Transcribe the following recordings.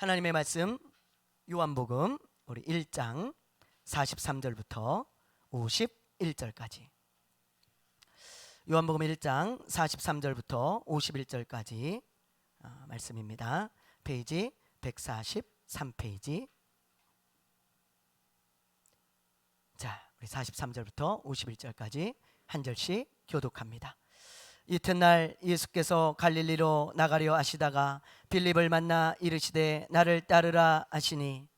하나님의 말씀 요한복음 우리 1장 43절부터 51절까지, 요한복음 1장 43절부터 51절까지 말씀입니다. 페이지 143페이지. 자, 우리 43절부터 51절까지 한 절씩 교독합니다. 이튿날 예수께서 갈릴리로 나가려 하시다가 빌립을 만나 이르시되 나를 따르라 하시니,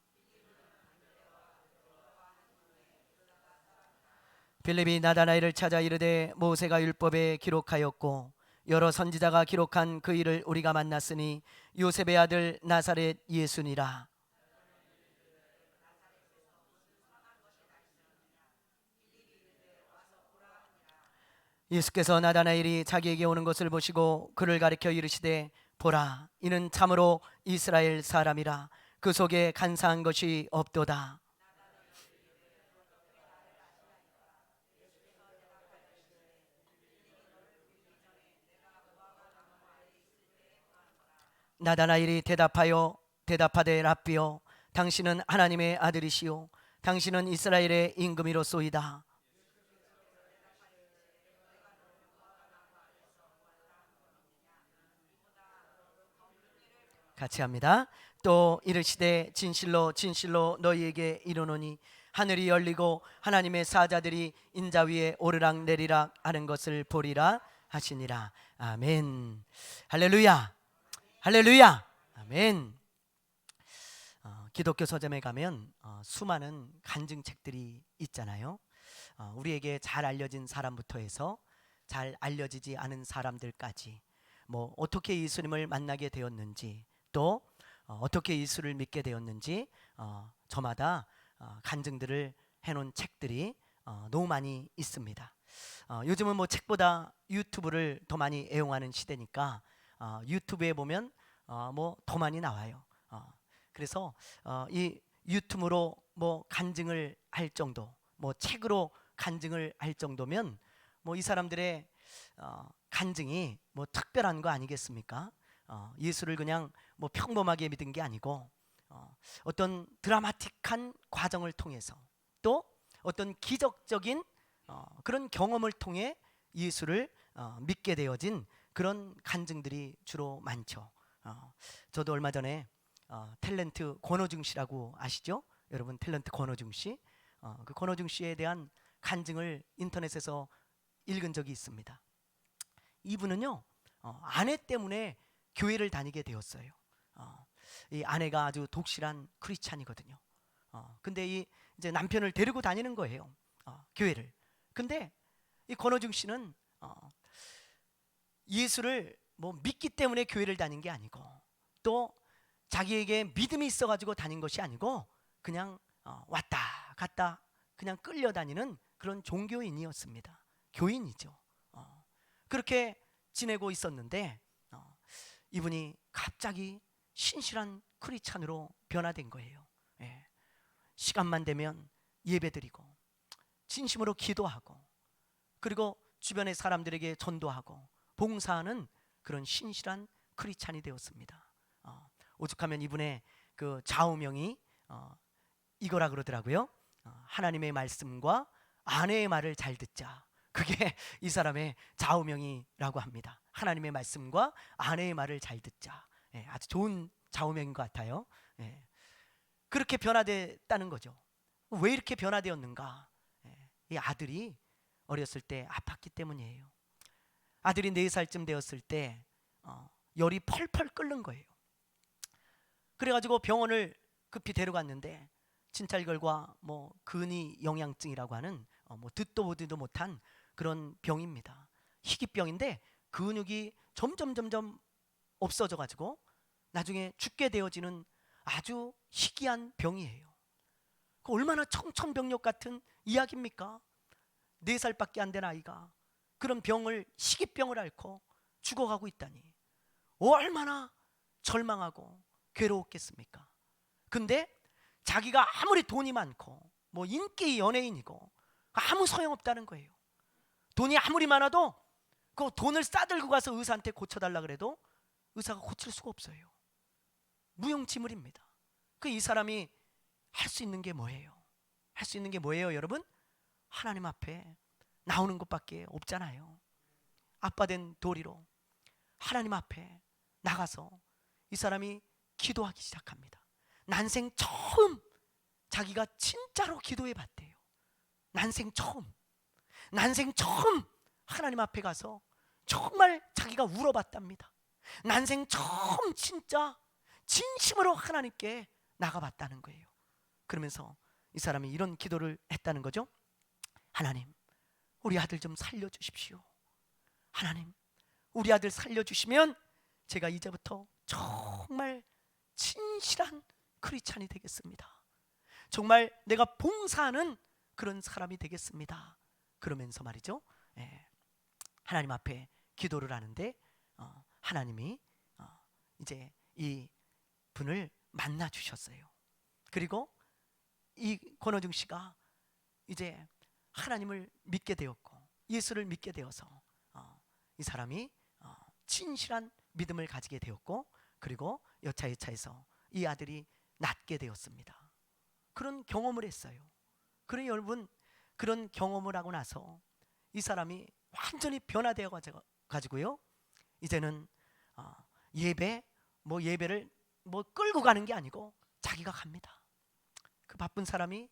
빌립이 나다나엘을 찾아 이르되 모세가 율법에 기록하였고 여러 선지자가 기록한 그 일을 우리가 만났으니 요셉의 아들 나사렛 예수니라. 예수께서 나다나엘이 자기에게 오는 것을 보시고 그를 가리켜 이르시되 보라, 이는 참으로 이스라엘 사람이라. 그 속에 간사한 것이 없도다. 나다나엘이 대답하되 랍비여, 당신은 하나님의 아들이시요 당신은 이스라엘의 임금이로소이다. 같이 합니다. 또 이르시되 진실로 진실로 너희에게 이르노니 하늘이 열리고 하나님의 사자들이 인자 위에 오르락 내리락 하는 것을 보리라 하시니라. 아멘. 할렐루야. 할렐루야. 아멘. 기독교 서점에 가면 수많은 간증책들이 있잖아요. 우리에게 잘 알려진 사람부터 해서 잘 알려지지 않은 사람들까지, 뭐 어떻게 예수님을 만나게 되었는지, 또 어떻게 예수를 믿게 되었는지 저마다 간증들을 해놓은 책들이 너무 많이 있습니다. 요즘은 뭐 책보다 유튜브를 더 많이 애용하는 시대니까 유튜브에 보면 뭐 더 많이 나와요. 그래서 이 유튜브로 뭐 간증을 할 정도, 뭐 책으로 간증을 할 정도면 뭐 이 사람들의 간증이 뭐 특별한 거 아니겠습니까? 예수를 그냥 뭐 평범하게 믿은 게 아니고 어떤 드라마틱한 과정을 통해서, 또 어떤 기적적인 그런 경험을 통해 예수를 믿게 되어진 그런 간증들이 주로 많죠. 저도 얼마 전에 탤런트 권호중 씨라고 아시죠? 여러분, 탤런트 권호중 씨, 그 권호중 씨에 대한 간증을 인터넷에서 읽은 적이 있습니다. 이분은요, 아내 때문에 교회를 다니게 되었어요. 이 아내가 아주 독실한 크리스찬이거든요. 근데 이제 남편을 데리고 다니는 거예요, 교회를. 근데 이 권호중 씨는 예수를 뭐 믿기 때문에 교회를 다닌 게 아니고, 또 자기에게 믿음이 있어가지고 다닌 것이 아니고, 그냥 왔다 갔다 그냥 끌려다니는 그런 종교인이었습니다. 교인이죠. 그렇게 지내고 있었는데 이분이 갑자기 신실한 크리스찬으로 변화된 거예요. 시간만 되면 예배드리고 진심으로 기도하고, 그리고 주변의 사람들에게 전도하고 봉사하는 그런 신실한 크리스찬이 되었습니다. 오죽하면 이분의 그 좌우명이 이거라 그러더라고요. 하나님의 말씀과 아내의 말을 잘 듣자. 그게 이 사람의 좌우명이라고 합니다. 하나님의 말씀과 아내의 말을 잘 듣자. 아주 좋은 좌우명인 것 같아요. 그렇게 변화됐다는 거죠. 왜 이렇게 변화되었는가? 이 아들이 어렸을 때 아팠기 때문이에요. 아들이 4살쯤 되었을 때 열이 펄펄 끓는 거예요. 그래가지고 병원을 급히 데려갔는데 진찰 결과 뭐 근위 영양증이라고 하는 뭐 듣도 보지도 못한 그런 병입니다. 희귀병인데 근육이 점점 없어져 가지고 나중에 죽게 되어지는 아주 희귀한 병이에요. 얼마나 청천벽력 같은 이야기입니까? 4살밖에 안 된 아이가 그런 병을, 희귀병을 앓고 죽어가고 있다니 얼마나 절망하고 괴로웠겠습니까? 근데 자기가 아무리 돈이 많고 뭐 인기 연예인이고 아무 소용없다는 거예요. 돈이 아무리 많아도 그 돈을 싸들고 가서 의사한테 고쳐달라 그래도 의사가 고칠 수가 없어요. 무용지물입니다. 그 이 사람이 할 수 있는 게 뭐예요? 할 수 있는 게 뭐예요, 여러분? 하나님 앞에 나오는 것밖에 없잖아요. 아빠 된 도리로 하나님 앞에 나가서 이 사람이 기도하기 시작합니다. 난생 처음 자기가 진짜로 기도해 봤대요. 난생 처음 하나님 앞에 가서 정말 자기가 울어봤답니다. 난생 처음 진짜 진심으로 하나님께 나가봤다는 거예요. 그러면서 이 사람이 이런 기도를 했다는 거죠. 하나님, 우리 아들 좀 살려주십시오. 하나님, 우리 아들 살려주시면 제가 이제부터 정말 진실한 크리스찬이 되겠습니다. 정말 내가 봉사하는 그런 사람이 되겠습니다. 그러면서 말이죠, 하나님 앞에 기도를 하는데 하나님이 이제 이 분을 만나 주셨어요. 그리고 이 권호중 씨가 이제 하나님을 믿게 되었고 예수를 믿게 되어서 이 사람이 진실한 믿음을 가지게 되었고, 그리고 여차여차해서 이 아들이 낫게 되었습니다. 그런 경험을 했어요. 그래 여러분, 그런 경험을 하고 나서 이 사람이 완전히 변화되어 가지고요, 이제는 예배를 끌고 가는 게 아니고 자기가 갑니다. 그 바쁜 사람이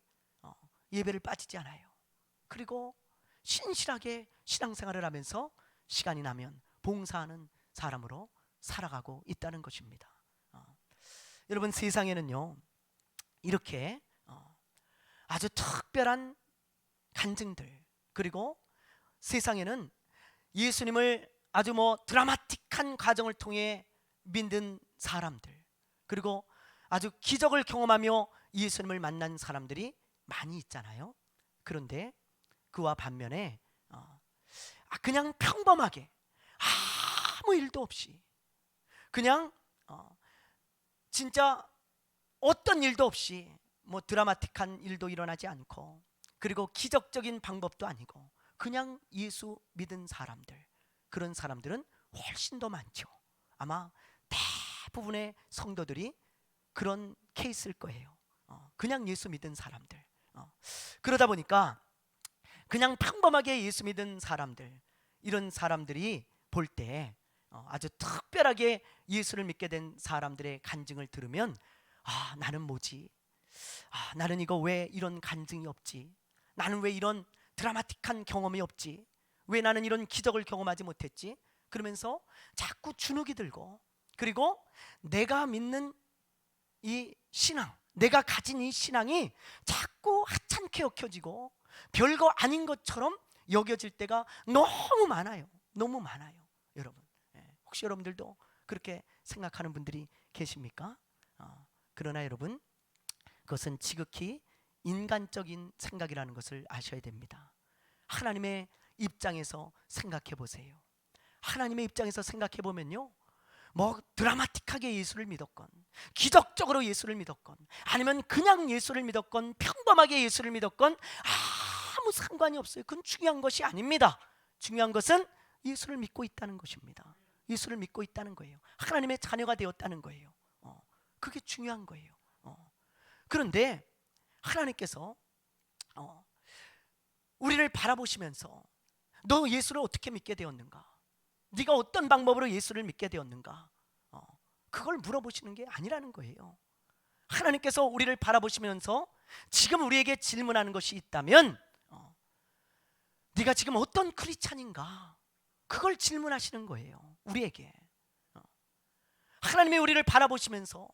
예배를 빠지지 않아요. 그리고 신실하게 신앙생활을 하면서 시간이 나면 봉사하는 사람으로 살아가고 있다는 것입니다. 여러분, 세상에는요 이렇게 아주 특별한 간증들, 그리고 세상에는 예수님을 아주 드라마틱한 과정을 통해 믿는 사람들, 그리고 아주 기적을 경험하며 예수님을 만난 사람들이 많이 있잖아요. 그런데 그와 반면에 그냥 평범하게 아무 일도 없이 그냥 진짜 어떤 일도 없이 드라마틱한 일도 일어나지 않고, 그리고 기적적인 방법도 아니고 그냥 예수 믿은 사람들, 그런 사람들은 훨씬 더 많죠. 아마 대부분의 성도들이 그런 케이스일 거예요. 그냥 예수 믿은 사람들. 그러다 보니까 그냥 평범하게 예수 믿은 사람들, 이런 사람들이 볼 때 아주 특별하게 예수를 믿게 된 사람들의 간증을 들으면 나는 뭐지? 나는 이거 왜 이런 간증이 없지? 나는 왜 이런 드라마틱한 경험이 없지? 왜 나는 이런 기적을 경험하지 못했지? 그러면서 자꾸 주눅이 들고, 그리고 내가 믿는 이 신앙, 내가 가진 이 신앙이 자꾸 하찮게 여겨지고 별거 아닌 것처럼 여겨질 때가 너무 많아요. 너무 많아요, 여러분. 혹시 여러분들도 그렇게 생각하는 분들이 계십니까? 그러나 여러분, 그것은 지극히 인간적인 생각이라는 것을 아셔야 됩니다. 하나님의 입장에서 생각해 보세요. 하나님의 입장에서 생각해 보면요, 드라마틱하게 예수를 믿었건, 기적적으로 예수를 믿었건, 아니면 그냥 예수를 믿었건, 평범하게 예수를 믿었건 아무 상관이 없어요. 그건 중요한 것이 아닙니다. 중요한 것은 예수를 믿고 있다는 것입니다. 예수를 믿고 있다는 거예요. 하나님의 자녀가 되었다는 거예요. 그게 중요한 거예요. 그런데 하나님께서 우리를 바라보시면서 너 예수를 어떻게 믿게 되었는가? 네가 어떤 방법으로 예수를 믿게 되었는가? 그걸 물어보시는 게 아니라는 거예요. 하나님께서 우리를 바라보시면서 지금 우리에게 질문하는 것이 있다면 네가 지금 어떤 크리스찬인가? 그걸 질문하시는 거예요, 우리에게. 하나님이 우리를 바라보시면서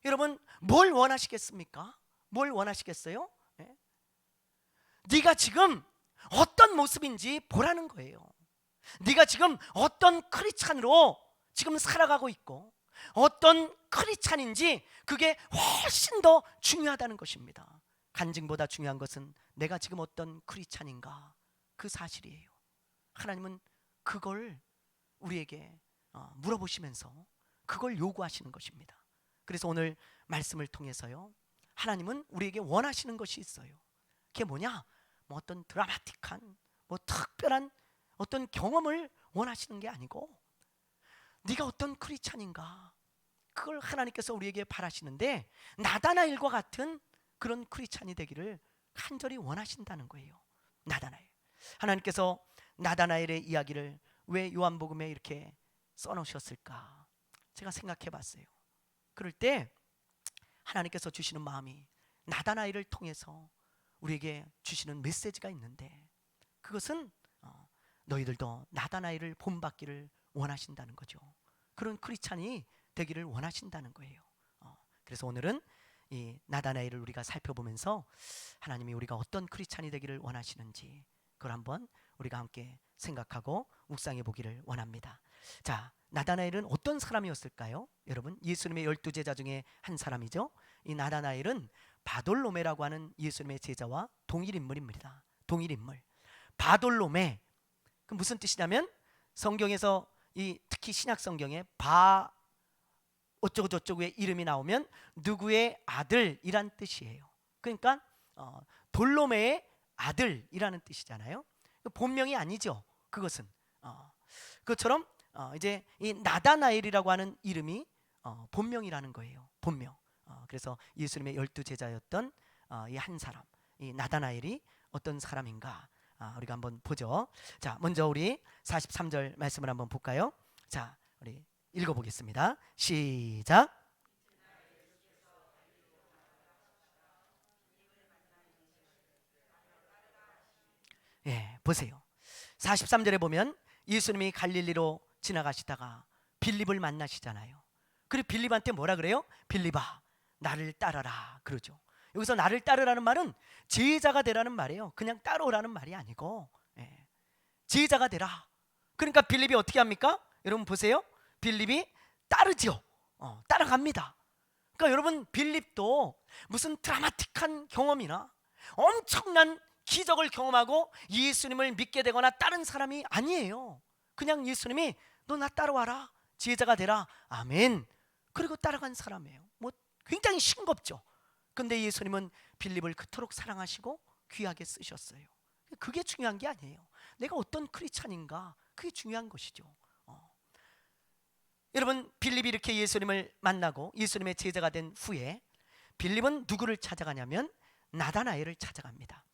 여러분 뭘 원하시겠습니까? 뭘 원하시겠어요? 네가 지금 어떤 모습인지 보라는 거예요. 네가 지금 어떤 크리스찬으로 지금 살아가고 있고 어떤 크리스찬인지 그게 훨씬 더 중요하다는 것입니다. 간증보다 중요한 것은 내가 지금 어떤 크리스찬인가, 그 사실이에요. 하나님은 그걸 우리에게 물어보시면서 그걸 요구하시는 것입니다. 그래서 오늘 말씀을 통해서요, 하나님은 우리에게 원하시는 것이 있어요. 그게 뭐냐? 어떤 드라마틱한 특별한 어떤 경험을 원하시는 게 아니고 네가 어떤 크리스찬인가, 그걸 하나님께서 우리에게 바라시는데 나다나엘과 같은 그런 크리스찬이 되기를 간절히 원하신다는 거예요. 나다나엘. 하나님께서 나다나엘의 이야기를 왜 요한복음에 이렇게 써놓으셨을까? 제가 생각해 봤어요. 그럴 때 하나님께서 주시는 마음이 나다나엘을 통해서 우리에게 주시는 메시지가 있는데, 그것은 너희들도 나다나엘을 본받기를 원하신다는 거죠. 그런 크리스찬이 되기를 원하신다는 거예요. 그래서 오늘은 이 나다나엘을 우리가 살펴보면서 하나님이 우리가 어떤 크리스찬이 되기를 원하시는지 그걸 한번 우리가 함께 생각하고 묵상해 보기를 원합니다. 자, 나다나엘은 어떤 사람이었을까요? 여러분, 예수님의 12제자 중에 한 사람이죠. 이 나다나엘은 바돌로메라고 하는 예수님의 제자와 동일 인물입니다. 동일 인물. 바돌로메, 그 무슨 뜻이냐면 성경에서 이 특히 신약 성경에 바 어쩌고 저쩌고의 이름이 나오면 누구의 아들이란 뜻이에요. 그러니까 돌로메의 아들이라는 뜻이잖아요. 본명이 아니죠. 그것은 그것처럼 이제 이 나다나엘이라고 하는 이름이 본명이라는 거예요. 본명. 그래서 예수님의 12제자였던 이 한 사람, 이 나다나엘이 어떤 사람인가 우리가 한번 보죠. 자, 먼저 우리 43절 말씀을 한번 볼까요? 자, 우리 읽어보겠습니다. 시작. 예, 보세요. 43절에 보면 예수님이 갈릴리로 지나가시다가 빌립을 만나시잖아요. 그리고 빌립한테 뭐라 그래요? 빌립아, 나를 따라라 그러죠. 여기서 나를 따르라는 말은 제자가 되라는 말이에요. 그냥 따라오라는 말이 아니고 제자가 되라. 그러니까 빌립이 어떻게 합니까? 여러분 보세요. 빌립이 따르죠. 따라갑니다. 그러니까 여러분, 빌립도 무슨 드라마틱한 경험이나 엄청난 기적을 경험하고 예수님을 믿게 되거나 따른 사람이 아니에요. 그냥 예수님이 너 나 따라와라, 제자가 되라, 아멘, 그리고 따라간 사람이에요. 뭐 굉장히 싱겁죠. 근데 예수님은 빌립을 그토록 사랑하시고 귀하게 쓰셨어요. 그게 중요한 게 아니에요. 내가 어떤 크리스찬인가, 그게 중요한 것이죠. 여러분, 빌립이 이렇게 예수님을 만나고 예수님의 제자가 된 후에 빌립은 누구를 찾아가냐면 나다나엘을 찾아갑니다.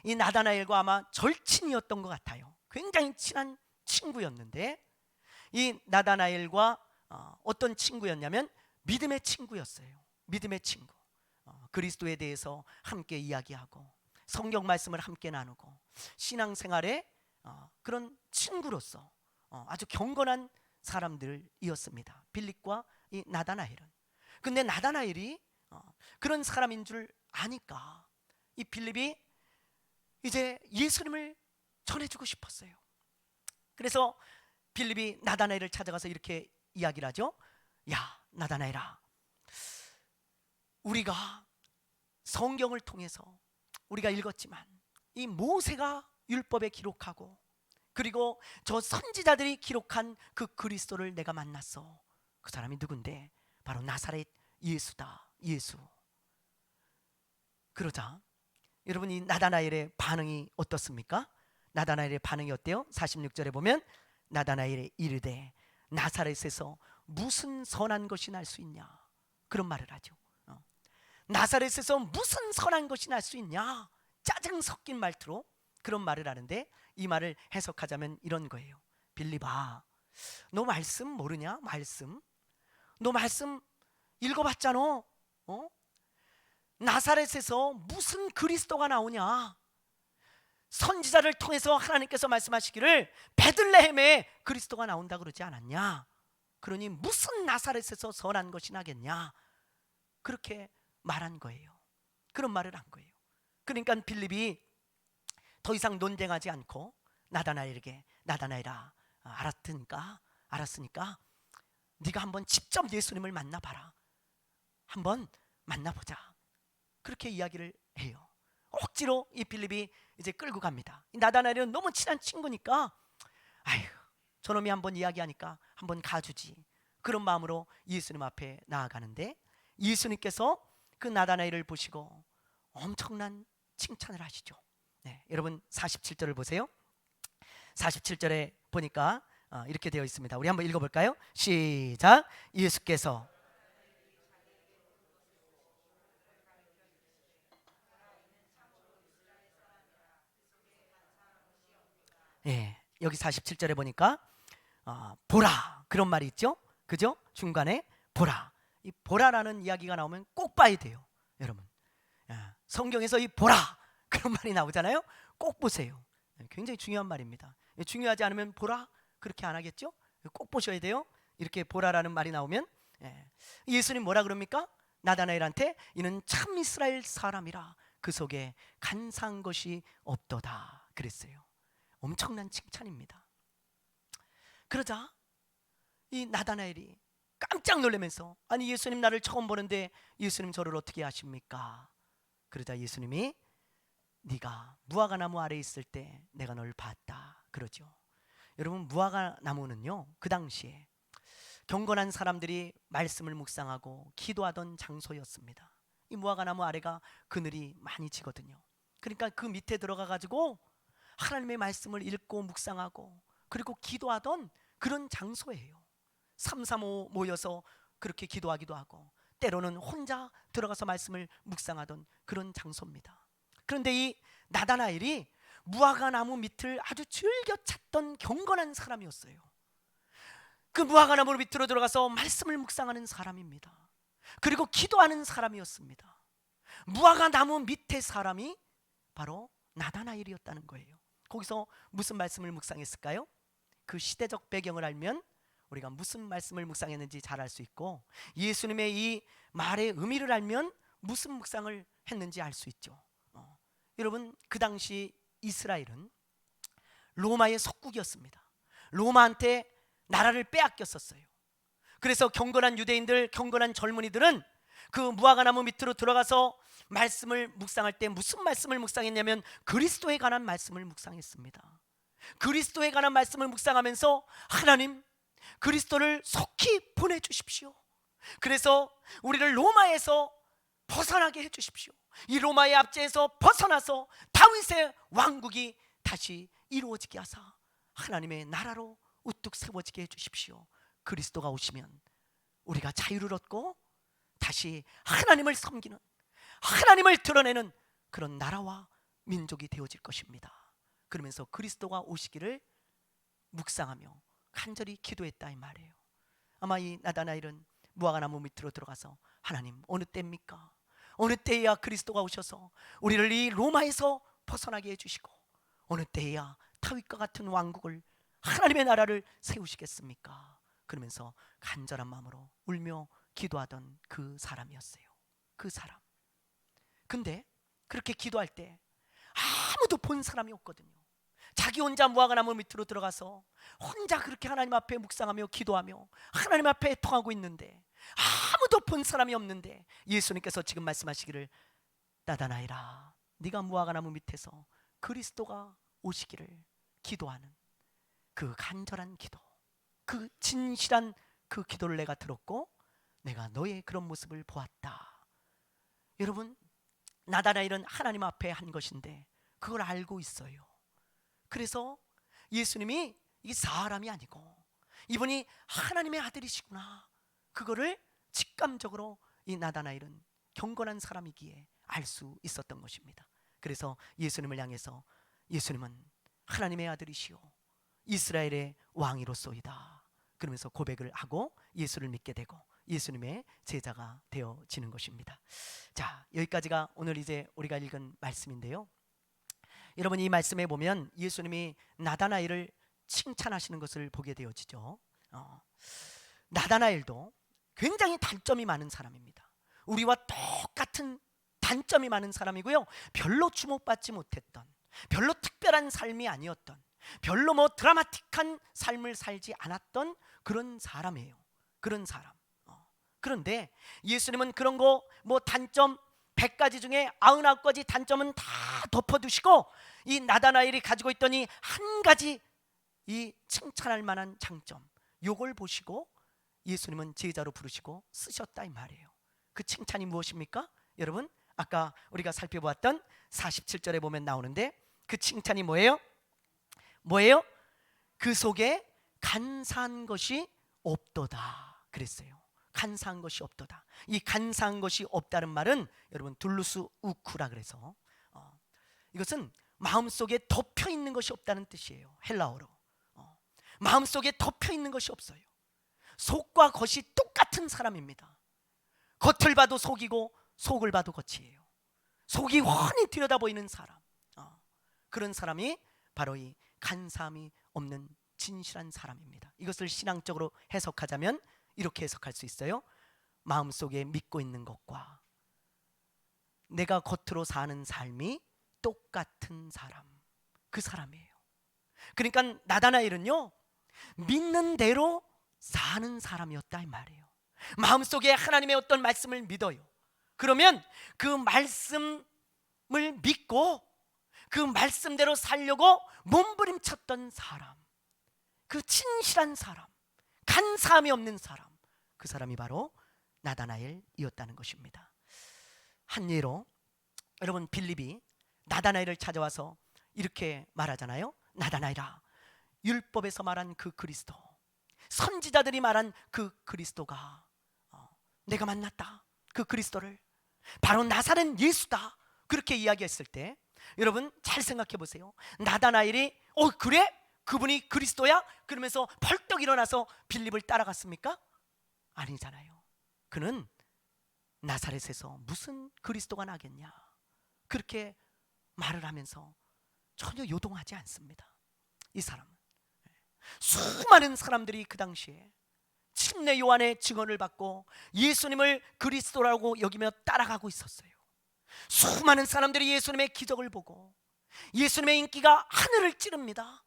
이 나다나엘과 아마 절친이었던 것 같아요. 굉장히 친한 친구였는데 이 나다나엘과 어떤 친구였냐면 믿음의 친구였어요. 믿음의 친구. 그리스도에 대해서 함께 이야기하고 성경 말씀을 함께 나누고 신앙생활에 그런 친구로서 아주 경건한 사람들이었습니다. 빌립과 이 나다나엘은. 근데 나다나엘이 그런 사람인 줄 아니까 이 빌립이 이제 예수님을 전해주고 싶었어요. 그래서 빌립이 나다나엘을 찾아가서 이렇게 이야기를 하죠. 야, 나다나엘아, 우리가 성경을 통해서 우리가 읽었지만 이 모세가 율법에 기록하고 그리고 저 선지자들이 기록한 그 그리스도를 내가 만났어. 그 사람이 누군데? 바로 나사렛 예수다. 예수. 그러자 여러분, 이 나다나엘의 반응이 어떻습니까? 나다나엘의 반응이 어때요? 46절에 보면 나다나엘이 이르되 나사렛에서 무슨 선한 것이 날 수 있냐, 그런 말을 하죠. 나사렛에서 무슨 선한 것이 날 수 있냐, 짜증 섞인 말투로 그런 말을 하는데, 이 말을 해석하자면 이런 거예요. 빌립아, 너 말씀 모르냐? 말씀? 너 말씀 읽어봤잖아. 나사렛에서 무슨 그리스도가 나오냐? 선지자를 통해서 하나님께서 말씀하시기를 베들레헴에 그리스도가 나온다 그러지 않았냐? 그러니 무슨 나사렛에서 선한 것이 나겠냐? 그렇게 말한 거예요. 그런 말을 한 거예요. 그러니까 빌립이 더 이상 논쟁하지 않고 나다나엘에게, 나다나엘아, 알았으니까 네가 한번 직접 예수님을 만나봐라. 한번 만나보자. 그렇게 이야기를 해요. 억지로 이 빌립이 이제 끌고 갑니다. 나다나엘은 너무 친한 친구니까 아휴, 저놈이 한번 이야기하니까 한번 가주지, 그런 마음으로 예수님 앞에 나아가는데 예수님께서 그 나다나엘을 보시고 엄청난 칭찬을 하시죠. 네, 여러분 47절을 보세요. 47절에 보니까 이렇게 되어 있습니다. 우리 한번 읽어볼까요? 시작. 예수께서 예, 여기 47절에 보니까 보라 그런 말이 있죠. 그죠? 중간에 보라. 이 보라라는 이야기가 나오면 꼭 봐야 돼요, 여러분. 성경에서 이 보라 그런 말이 나오잖아요. 꼭 보세요. 굉장히 중요한 말입니다. 중요하지 않으면 보라 그렇게 안 하겠죠? 꼭 보셔야 돼요. 이렇게 보라라는 말이 나오면 예수님 뭐라 그럽니까? 나다나엘한테 이는 참 이스라엘 사람이라 그 속에 간사한 것이 없도다 그랬어요. 엄청난 칭찬입니다. 그러자 이 나다나엘이 깜짝 놀라면서 아니 예수님 나를 처음 보는데 예수님 저를 어떻게 아십니까? 그러자 예수님이 네가 무화과 나무 아래에 있을 때 내가 널 봤다 그러죠. 여러분 무화과 나무는요 그 당시에 경건한 사람들이 말씀을 묵상하고 기도하던 장소였습니다. 이 무화과 나무 아래가 그늘이 많이 지거든요. 그러니까 그 밑에 들어가 가지고 하나님의 말씀을 읽고 묵상하고 그리고 기도하던 그런 장소예요. 3, 3, 5 모여서 그렇게 기도하기도 하고 때로는 혼자 들어가서 말씀을 묵상하던 그런 장소입니다. 그런데 이 나다나엘이 무화과 나무 밑을 아주 즐겨 찾던 경건한 사람이었어요. 그 무화과 나무 밑으로 들어가서 말씀을 묵상하는 사람입니다. 그리고 기도하는 사람이었습니다. 무화과 나무 밑에 사람이 바로 나다나엘이었다는 거예요. 거기서 무슨 말씀을 묵상했을까요? 그 시대적 배경을 알면 우리가 무슨 말씀을 묵상했는지 잘 알 수 있고 예수님의 이 말의 의미를 알면 무슨 묵상을 했는지 알 수 있죠. 여러분 그 당시 이스라엘은 로마의 속국이었습니다. 로마한테 나라를 빼앗겼었어요. 그래서 경건한 유대인들, 경건한 젊은이들은 그 무화과 나무 밑으로 들어가서 말씀을 묵상할 때 무슨 말씀을 묵상했냐면 그리스도에 관한 말씀을 묵상했습니다. 그리스도에 관한 말씀을 묵상하면서 하나님 그리스도를 속히 보내주십시오. 그래서 우리를 로마에서 벗어나게 해주십시오. 이 로마의 압제에서 벗어나서 다윗의 왕국이 다시 이루어지게 하사 하나님의 나라로 우뚝 세워지게 해주십시오. 그리스도가 오시면 우리가 자유를 얻고 다시 하나님을 섬기는, 하나님을 드러내는 그런 나라와 민족이 되어질 것입니다. 그러면서 그리스도가 오시기를 묵상하며 간절히 기도했다 이 말이에요. 아마 이 나다나엘은 무화과 나무 밑으로 들어가서 하나님 어느 때입니까? 어느 때에야 그리스도가 오셔서 우리를 이 로마에서 벗어나게 해주시고 어느 때에야 다윗과 같은 왕국을 하나님의 나라를 세우시겠습니까? 그러면서 간절한 마음으로 울며 기도하던 그 사람이었어요. 그 사람. 근데 그렇게 기도할 때 아무도 본 사람이 없거든요. 자기 혼자 무화과 나무 밑으로 들어가서 혼자 그렇게 하나님 앞에 묵상하며 기도하며 하나님 앞에 애통하고 있는데 아무도 본 사람이 없는데 예수님께서 지금 말씀하시기를 나다나엘아 네가 무화과 나무 밑에서 그리스도가 오시기를 기도하는 그 간절한 기도, 그 진실한 그 기도를 내가 들었고 내가 너의 그런 모습을 보았다. 여러분 나다나엘은 하나님 앞에 한 것인데 그걸 알고 있어요. 그래서 예수님이 이 사람이 아니고 이분이 하나님의 아들이시구나 그거를 직감적으로 이 나다나엘은 경건한 사람이기에 알 수 있었던 것입니다. 그래서 예수님을 향해서 예수님은 하나님의 아들이시오 이스라엘의 왕이로소이다 그러면서 고백을 하고 예수를 믿게 되고 예수님의 제자가 되어지는 것입니다. 자, 여기까지가 오늘 이제 우리가 읽은 말씀인데요. 여러분 이 말씀에 보면 예수님이 나다나엘을 칭찬하시는 것을 보게 되어지죠. 나다나엘도 굉장히 단점이 많은 사람입니다. 우리와 똑같은 단점이 많은 사람이고요. 별로 주목받지 못했던, 별로 특별한 삶이 아니었던, 별로 뭐 드라마틱한 삶을 살지 않았던 그런 사람이에요. 그런 사람. 그런데 예수님은 그런 거 뭐 단점 100가지 중에 99가지 단점은 다 덮어두시고 이 나다나엘이 가지고 있던 이 한 가지 이 칭찬할 만한 장점 요걸 보시고 예수님은 제자로 부르시고 쓰셨다 이 말이에요. 그 칭찬이 무엇입니까? 여러분 아까 우리가 살펴보았던 47절에 보면 나오는데 그 칭찬이 뭐예요? 뭐예요? 그 속에 간사한 것이 없도다 그랬어요. 간사한 것이 없도다. 이 간사한 것이 없다는 말은 여러분 둘루스 우쿠라 그래서 이것은 마음속에 덮여 있는 것이 없다는 뜻이에요. 헬라어로 마음속에 덮여 있는 것이 없어요. 속과 겉이 똑같은 사람입니다. 겉을 봐도 속이고 속을 봐도 겉이에요. 속이 훤히 들여다 보이는 사람, 그런 사람이 바로 이 간사함이 없는 진실한 사람입니다. 이것을 신앙적으로 해석하자면 이렇게 해석할 수 있어요. 마음속에 믿고 있는 것과 내가 겉으로 사는 삶이 똑같은 사람, 그 사람이에요. 그러니까 나다나엘은요, 믿는 대로 사는 사람이었다 이 말이에요. 마음속에 하나님의 어떤 말씀을 믿어요. 그러면 그 말씀을 믿고 그 말씀대로 살려고 몸부림쳤던 사람, 그 진실한 사람, 간사함이 없는 사람, 그 사람이 바로 나다나엘이었다는 것입니다. 한 예로 여러분 빌립이 나다나엘을 찾아와서 이렇게 말하잖아요. 나다나엘아, 율법에서 말한 그 그리스도, 선지자들이 말한 그 그리스도가 내가 만났다. 그 그리스도를 바로 나사렛 예수다. 그렇게 이야기했을 때 여러분 잘 생각해 보세요. 나다나엘이 그래? 그분이 그리스도야? 그러면서 벌떡 일어나서 빌립을 따라갔습니까? 아니잖아요. 그는 나사렛에서 무슨 그리스도가 나겠냐, 그렇게 말을 하면서 전혀 요동하지 않습니다. 이 사람은 수많은 사람들이 그 당시에 침례 요한의 증언을 받고 예수님을 그리스도라고 여기며 따라가고 있었어요. 수많은 사람들이 예수님의 기적을 보고 예수님의 인기가 하늘을 찌릅니다.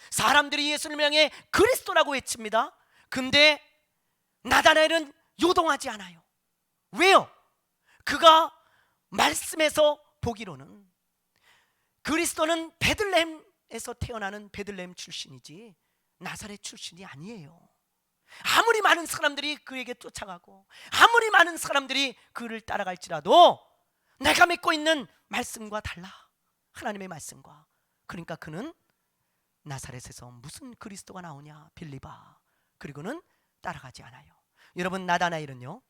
사람들이 예수님을 향해 그리스도라고 외칩니다. 근데 나다나엘은 요동하지 않아요. 왜요? 그가 말씀에서 보기로는 그리스도는 베들레헴에서 태어나는 베들레헴 출신이지 나사렛 출신이 아니에요. 아무리 많은 사람들이 그에게 쫓아가고 아무리 많은 사람들이 그를 따라갈지라도 내가 믿고 있는 말씀과 달라, 하나님의 말씀과. 그러니까 그는 나사렛에서 무슨 그리스도가 나오냐 빌립아, 그리고는 따라가지 않아요. 여러분 나다나엘은요,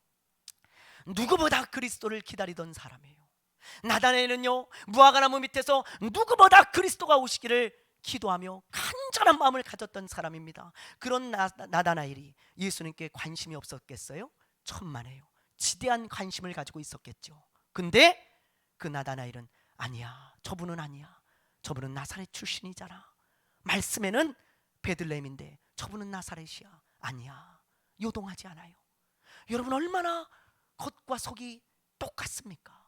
누구보다 그리스도를 기다리던 사람이에요. 나다나엘은요, 무화과나무 밑에서 누구보다 그리스도가 오시기를 기도하며 간절한 마음을 가졌던 사람입니다. 그런 나다나엘이 예수님께 관심이 없었겠어요? 천만에요. 지대한 관심을 가지고 있었겠죠. 근데 그 나다나엘은 아니야, 저분은 아니야, 저분은 나사렛 출신이잖아, 말씀에는 베들레헴인데 저분은 나사렛이야, 아니야, 요동하지 않아요. 여러분 얼마나 겉과 속이 똑같습니까?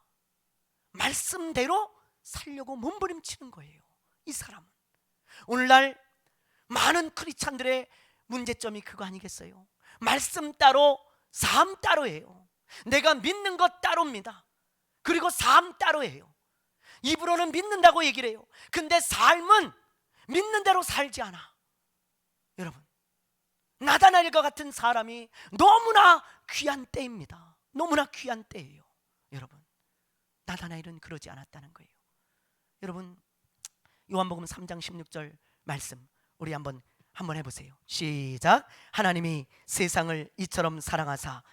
말씀대로 살려고 몸부림치는 거예요. 이 사람은 오늘날 많은 크리스찬들의 문제점이 그거 아니겠어요? 말씀 따로 삶 따로예요. 내가 믿는 것 따로입니다. 그리고 삶 따로예요. 입으로는 믿는다고 얘기를 해요. 근데 삶은 믿는 대로 살지 않아. 여러분 나다나엘과 같은 사람이 너무나 귀한 때입니다. 너무나 귀한 때예요. 여러분 나다나엘은 그러지 않았다는 거예요. 여러분 요한복음 3장 16절 말씀 우리 한번 해보세요. 시작. 하나님이 세상을 이처럼 사랑하사.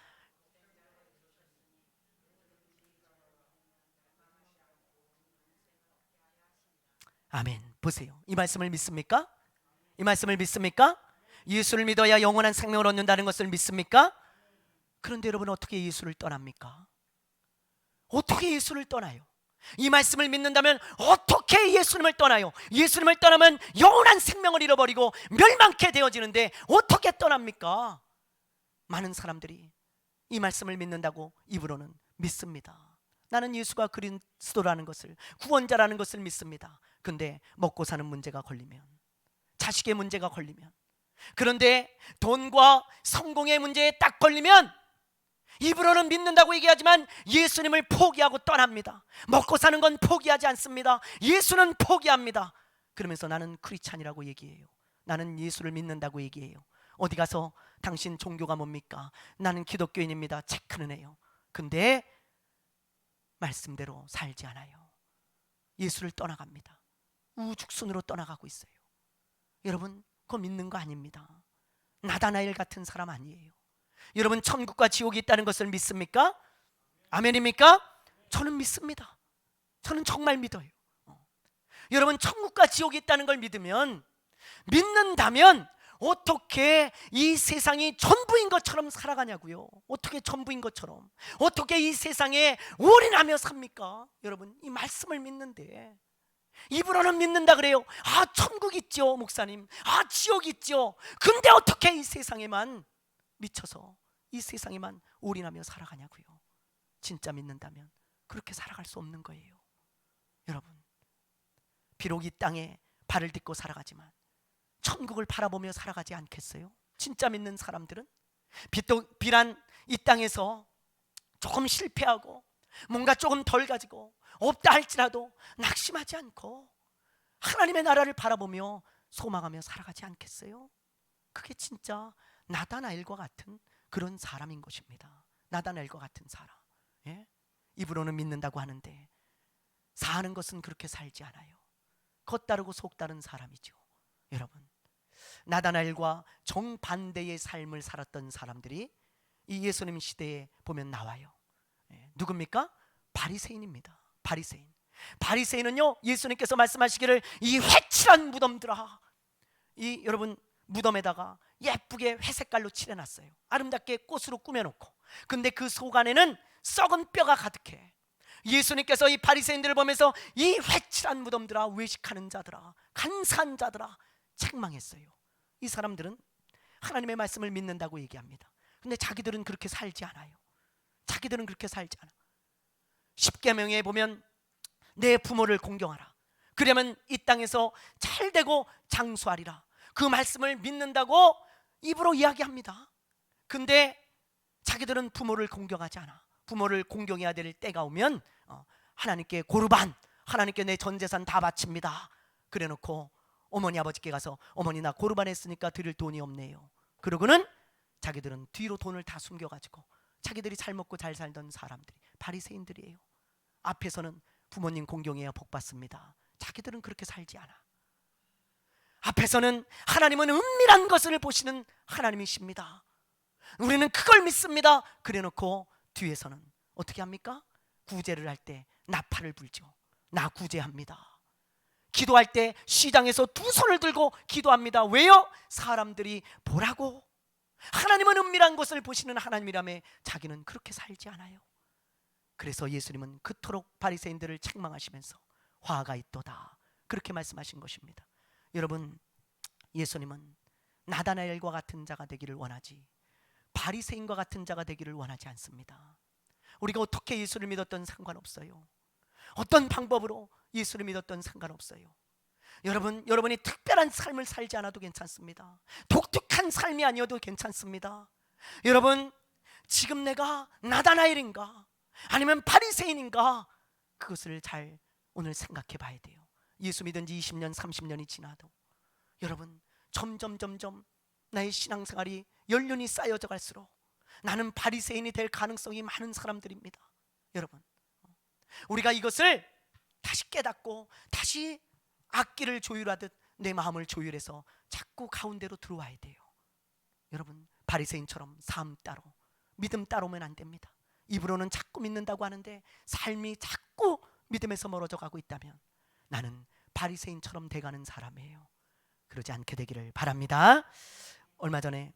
아멘. 보세요. 이 말씀을 믿습니까? 이 말씀을 믿습니까? 예수를 믿어야 영원한 생명을 얻는다는 것을 믿습니까? 그런데 여러분 어떻게 예수를 떠납니까? 어떻게 예수를 떠나요? 이 말씀을 믿는다면 어떻게 예수님을 떠나요? 예수님을 떠나면 영원한 생명을 잃어버리고 멸망케 되어지는데 어떻게 떠납니까? 많은 사람들이 이 말씀을 믿는다고 입으로는 믿습니다. 나는 예수가 그리스도라는 것을, 구원자라는 것을 믿습니다. 근데 먹고 사는 문제가 걸리면, 자식의 문제가 걸리면, 그런데 돈과 성공의 문제에 딱 걸리면 입으로는 믿는다고 얘기하지만 예수님을 포기하고 떠납니다. 먹고 사는 건 포기하지 않습니다. 예수는 포기합니다. 그러면서 나는 크리스찬이라고 얘기해요. 나는 예수를 믿는다고 얘기해요. 어디 가서 당신 종교가 뭡니까? 나는 기독교인입니다. 체크는 해요. 근데 말씀대로 살지 않아요. 예수를 떠나갑니다. 우죽순으로 떠나가고 있어요. 여러분 그거 믿는 거 아닙니다. 나다나엘 같은 사람 아니에요. 여러분, 천국과 지옥이 있다는 것을 믿습니까? 아멘입니까? 저는 믿습니다. 저는 정말 믿어요. 여러분, 천국과 지옥이 있다는 걸 믿는다면 어떻게 이 세상이 전부인 것처럼 살아가냐고요. 어떻게 전부인 것처럼, 어떻게 이 세상에 올인하며 삽니까? 여러분, 이 말씀을 믿는데 입으로는 믿는다 그래요. 아, 천국 있죠 목사님, 아, 지옥 있죠. 근데 어떻게 이 세상에만 미쳐서 이 세상에만 올인하며 살아가냐고요. 진짜 믿는다면 그렇게 살아갈 수 없는 거예요. 여러분, 비록 이 땅에 발을 딛고 살아가지만 천국을 바라보며 살아가지 않겠어요? 진짜 믿는 사람들은 비란 이 땅에서 조금 실패하고 뭔가 조금 덜 가지고 없다 할지라도 낙심하지 않고 하나님의 나라를 바라보며 소망하며 살아가지 않겠어요? 그게 진짜 나다나엘과 같은 그런 사람인 것입니다. 나다나엘과 같은 사람. 예? 입으로는 믿는다고 하는데 사는 것은 그렇게 살지 않아요. 겉다르고 속다른 사람이죠. 여러분, 나다나엘과 정반대의 삶을 살았던 사람들이 이 예수님 시대에 보면 나와요. 누굽니까? 바리새인입니다. 바리새인은요, 예수님께서 말씀하시기를 이 회칠한 무덤들아, 이 여러분 무덤에다가 예쁘게 회색깔로 칠해놨어요. 아름답게 꽃으로 꾸며놓고, 근데 그 속 안에는 썩은 뼈가 가득해. 예수님께서 이 바리새인들을 보면서 이 회칠한 무덤들아, 외식하는 자들아, 간사한 자들아 책망했어요. 이 사람들은 하나님의 말씀을 믿는다고 얘기합니다. 근데 자기들은 그렇게 살지 않아요. 자기들은 그렇게 살지 않아. 십계명에 보면 내 부모를 공경하라, 그러면 이 땅에서 잘되고 장수하리라, 그 말씀을 믿는다고 입으로 이야기합니다. 근데 자기들은 부모를 공경하지 않아. 부모를 공경해야 될 때가 오면 하나님께 고르반, 하나님께 내 전 재산 다 바칩니다 그래놓고 어머니 아버지께 가서 어머니 나 고르반 했으니까 드릴 돈이 없네요. 그러고는 자기들은 뒤로 돈을 다 숨겨가지고 자기들이 잘 먹고 잘 살던 사람들이 바리새인들이에요. 앞에서는 부모님 공경해야 복 받습니다. 자기들은 그렇게 살지 않아. 앞에서는 하나님은 은밀한 것을 보시는 하나님이십니다, 우리는 그걸 믿습니다 그래놓고 뒤에서는 어떻게 합니까? 구제를 할 때 나팔을 불죠. 나 구제합니다. 기도할 때 시장에서 두 손을 들고 기도합니다. 왜요? 사람들이 보라고. 하나님은 은밀한 것을 보시는 하나님이라며 자기는 그렇게 살지 않아요. 그래서 예수님은 그토록 바리새인들을 책망하시면서 화가 있도다 그렇게 말씀하신 것입니다. 여러분, 예수님은 나다나엘과 같은 자가 되기를 원하지 바리새인과 같은 자가 되기를 원하지 않습니다. 우리가 어떻게 예수를 믿었던 상관없어요. 어떤 방법으로 예수를 믿었던 상관없어요. 여러분이 특별한 삶을 살지 않아도 괜찮습니다. 독특한 삶이 아니어도 괜찮습니다. 여러분, 지금 내가 나다나엘인가 아니면 바리새인인가, 그것을 잘 오늘 생각해 봐야 돼요. 예수 믿은 지 20년 30년이 지나도 여러분, 점점 나의 신앙생활이 연륜이 쌓여져 갈수록 나는 바리새인이 될 가능성이 많은 사람들입니다. 여러분, 우리가 이것을 다시 깨닫고 다시 악기를 조율하듯 내 마음을 조율해서 자꾸 가운데로 들어와야 돼요. 여러분, 바리새인처럼 삶 따로 믿음 따로면 안 됩니다. 입으로는 자꾸 믿는다고 하는데 삶이 자꾸 믿음에서 멀어져 가고 있다면 나는 바리새인처럼 돼가는 사람이에요. 그러지 않게 되기를 바랍니다. 얼마 전에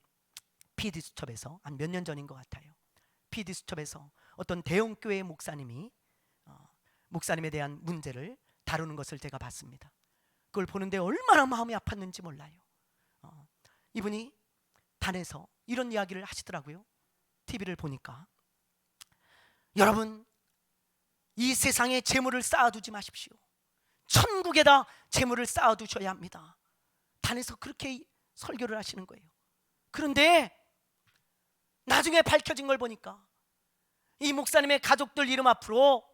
PD수첩에서 한 몇 년 전인 것 같아요. PD수첩에서 어떤 대형교회 목사님이 목사님에 대한 문제를 다루는 것을 제가 봤습니다. 그걸 보는데 얼마나 마음이 아팠는지 몰라요. 이분이 단에서 이런 이야기를 하시더라고요. TV를 보니까, 여러분, 이 세상에 재물을 쌓아두지 마십시오. 천국에다 재물을 쌓아두셔야 합니다. 단에서 그렇게 설교를 하시는 거예요. 그런데 나중에 밝혀진 걸 보니까 이 목사님의 가족들 이름 앞으로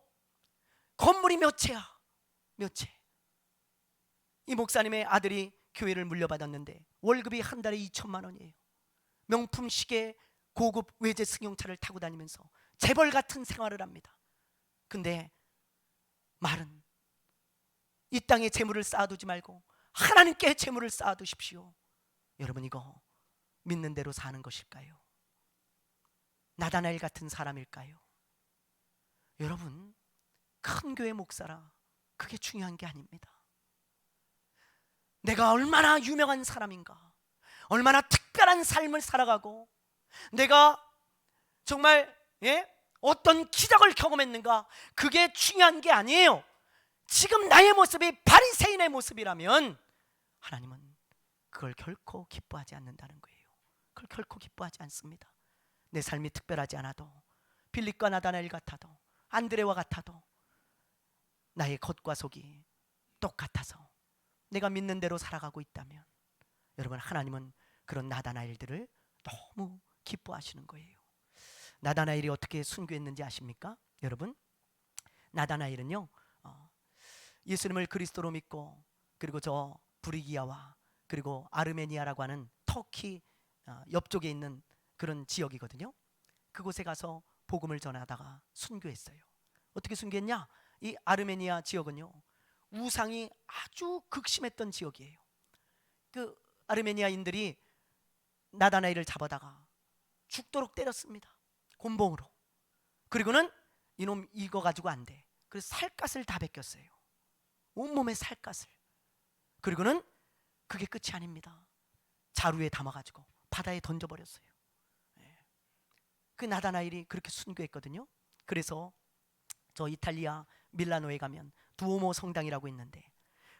건물이 몇 채야, 몇 채. 이 목사님의 아들이 교회를 물려받았는데 월급이 한 달에 2천만 원이에요. 명품 시계, 고급 외제 승용차를 타고 다니면서 재벌 같은 생활을 합니다. 근데 말은 이 땅에 재물을 쌓아두지 말고 하나님께 재물을 쌓아두십시오. 여러분, 이거 믿는 대로 사는 것일까요? 나다나엘 같은 사람일까요? 여러분, 큰 교회 목사라 그게 중요한 게 아닙니다. 내가 얼마나 유명한 사람인가, 얼마나 특별한 삶을 살아가고 내가 정말 어떤 기적을 경험했는가, 그게 중요한 게 아니에요. 지금 나의 모습이 바리새인의 모습이라면 하나님은 그걸 결코 기뻐하지 않는다는 거예요. 그걸 결코 기뻐하지 않습니다. 내 삶이 특별하지 않아도, 빌립과 나다나엘 같아도, 안드레와 같아도 나의 겉과 속이 똑같아서 내가 믿는 대로 살아가고 있다면 여러분, 하나님은 그런 나다나엘들을 너무 기뻐하시는 거예요. 나다나엘이 어떻게 순교했는지 아십니까? 여러분, 나다나엘은요 예수님을 그리스도로 믿고, 그리고 저 브리기아와 그리고 아르메니아라고 하는 터키 옆쪽에 있는 그런 지역이거든요. 그곳에 가서 복음을 전하다가 순교했어요. 어떻게 순교했냐? 이 아르메니아 지역은요 우상이 아주 극심했던 지역이에요. 그 아르메니아인들이 나다나엘을 잡아다가 죽도록 때렸습니다. 곤봉으로. 그리고는 이놈 이거 가지고 안 돼. 그래서 살갗을 다 벗겼어요. 온몸에 살갗을. 그리고는 그게 끝이 아닙니다. 자루에 담아가지고 바다에 던져버렸어요. 그 나다나엘이 그렇게 순교했거든요. 그래서 저 이탈리아 밀라노에 가면 두오모 성당이라고 있는데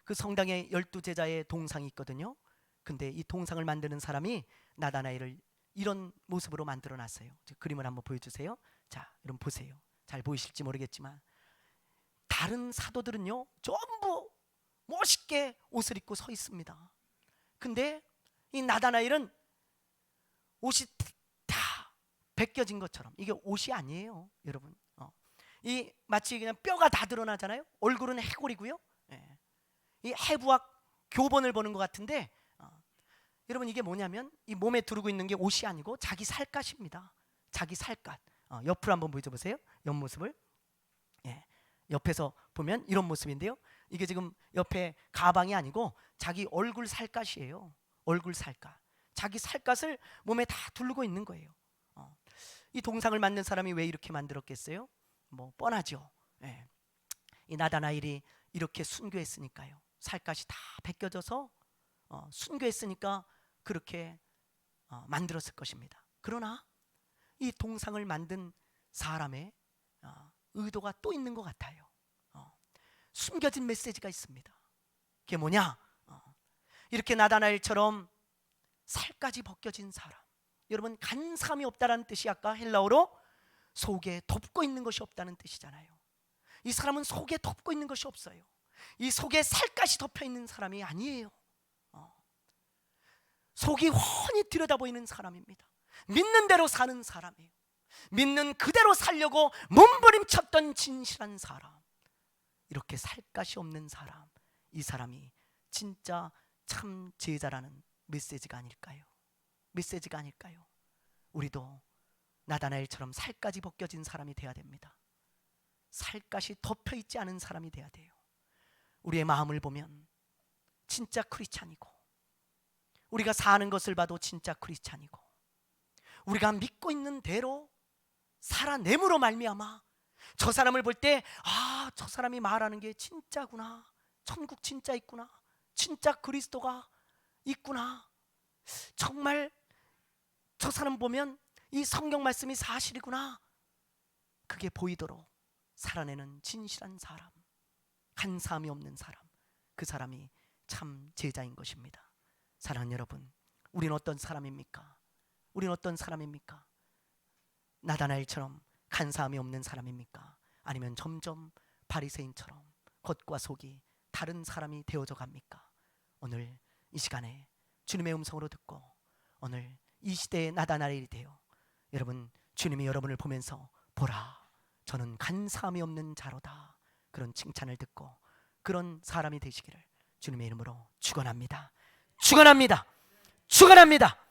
그 성당에 12제자의 동상이 있거든요. 근데 이 동상을 만드는 사람이 나다나엘을 이런 모습으로 만들어 놨어요. 그림을 한번 보여주세요. 자, 여러분 보세요. 잘 보이실지 모르겠지만 다른 사도들은요 전부 멋있게 옷을 입고 서 있습니다. 근데 이 나다나엘은 옷이 다 벗겨진 것처럼, 이게 옷이 아니에요, 여러분. 이 마치 그냥 뼈가 다 드러나잖아요. 얼굴은 해골이고요. 이 해부학 교본을 보는 것 같은데 여러분, 이게 뭐냐면 이 몸에 두르고 있는 게 옷이 아니고 자기 살갗입니다. 자기 살갗. 옆으로 한번 보여줘보세요. 옆모습을. 옆에서 보면 이런 모습인데요. 이게 지금 옆에 가방이 아니고 자기 얼굴 살갗이에요. 얼굴 살갗. 자기 살갗을 몸에 다 두르고 있는 거예요. 이 동상을 만든 사람이 왜 이렇게 만들었겠어요? 뭐 뻔하죠. 이 나다나엘이 이렇게 순교했으니까요. 살갗이 다 벗겨져서 순교했으니까 그렇게 만들었을 것입니다. 그러나 이 동상을 만든 사람의 의도가 또 있는 것 같아요. 숨겨진 메시지가 있습니다. 그게 뭐냐? 이렇게 나다나엘처럼 살까지 벗겨진 사람, 여러분, 간삼이 없다라는 뜻이 아까 헬라어로 속에 덮고 있는 것이 없다는 뜻이잖아요. 이 사람은 속에 덮고 있는 것이 없어요. 이 속에 살갗이 덮여 있는 사람이 아니에요. 속이 훤히 들여다보이는 사람입니다. 믿는 대로 사는 사람이에요. 믿는 그대로 살려고 몸부림쳤던 진실한 사람, 이렇게 살갗이 없는 사람, 이 사람이 진짜 참 제자라는 메시지가 아닐까요? 메시지가 아닐까요? 우리도 나다나엘처럼 살까지 벗겨진 사람이 돼야 됩니다. 살갗이 덮여있지 않은 사람이 돼야 돼요. 우리의 마음을 보면 진짜 크리스찬이고, 우리가 사는 것을 봐도 진짜 크리스찬이고, 우리가 믿고 있는 대로 살아냄으로 말미암아 저 사람을 볼 때 저 사람이 말하는 게 진짜구나, 천국 진짜 있구나, 진짜 그리스도가 있구나, 정말 저 사람 보면 이 성경 말씀이 사실이구나, 그게 보이도록 살아내는 진실한 사람, 간사함이 없는 사람, 그 사람이 참 제자인 것입니다. 사랑하는 여러분, 우리는 어떤 사람입니까? 우리는 어떤 사람입니까? 나다나엘처럼 간사함이 없는 사람입니까? 아니면 점점 바리새인처럼 겉과 속이 다른 사람이 되어져 갑니까? 오늘 이 시간에 주님의 음성으로 듣고 오늘 이 시대의 나다나엘이 되어 여러분, 주님이 여러분을 보면서 보라, 저는 간사함이 없는 자로다, 그런 칭찬을 듣고 그런 사람이 되시기를 주님의 이름으로 축원합니다. 축원합니다. 축원합니다.